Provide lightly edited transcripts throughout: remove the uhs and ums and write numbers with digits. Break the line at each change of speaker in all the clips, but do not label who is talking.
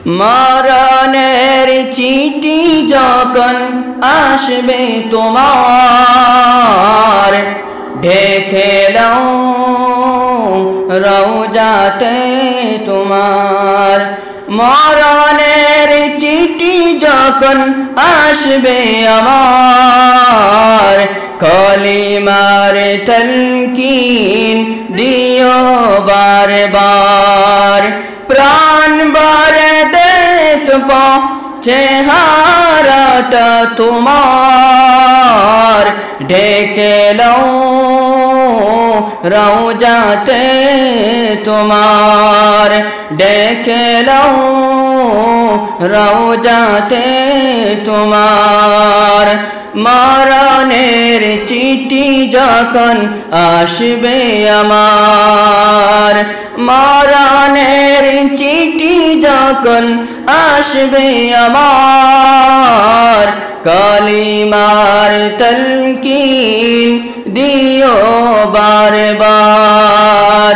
মরণের চিঠি যখন আসবে তোমার, ঢেকে নাও রওজাতে তোমার। মরণের চিঠি যখন আসবে আমার, কলিমার তলকিন দিও বারবার। প্রাণ ভরে দেখব চেহারাটা তোমার, ঢেকে নাও রওজাতে তোমার, ঢেকে নাও রওজাতে তোমার। মরণের চিঠি যখন আসবে আমার, মরণের চিঠি যখন আসবে আমার, কলিমার তলকিন দিও বারবার।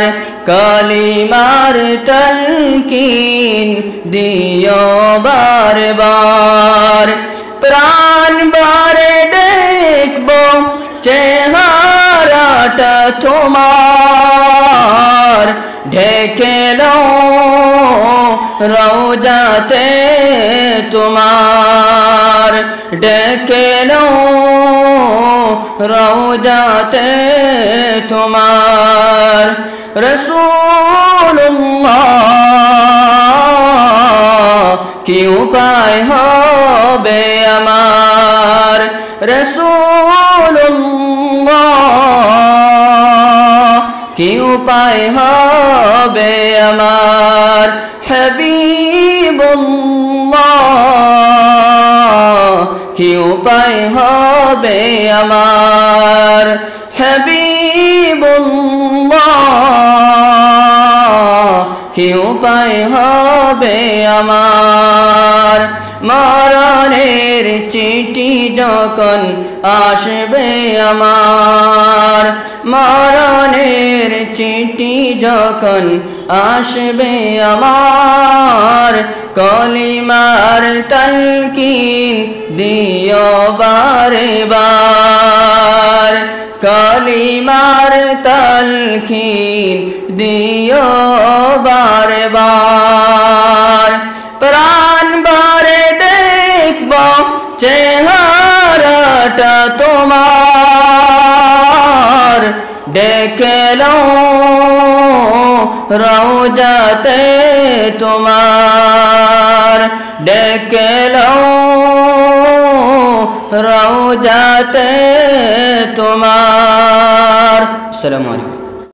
কলিমার তলকিন দিও বারবার। প্রাণ ভরে দেখব চেহারাটা তোমার, ঢেকে নাও রওজাতে তোমার, ঢেকে নাও রওজাতে তোমার। রাসূলুল্লাহ কি উপায় হবে আমার, রাসূলুল্লাহ কি উপায় হবে আমার। হাবিবুল্লাহ কি উপায় হবে আমার, হাবিবুল্লাহ কি উপায় হবে আমার। মরণের চিঠি যখন আসবে আমার, মরণের চিঠি যখন আসবে আমার, কলিমার তলকিন দিও বারবার। কলিমার তলকিন দিও বারবার। প্রাণ ভরে দেখব চেহারাটা তোমার, ঢেকে নাও রওজাতে তোমার, ঢেকে নাও রওজাতে তোমার। আসসালামু আলাইকুম।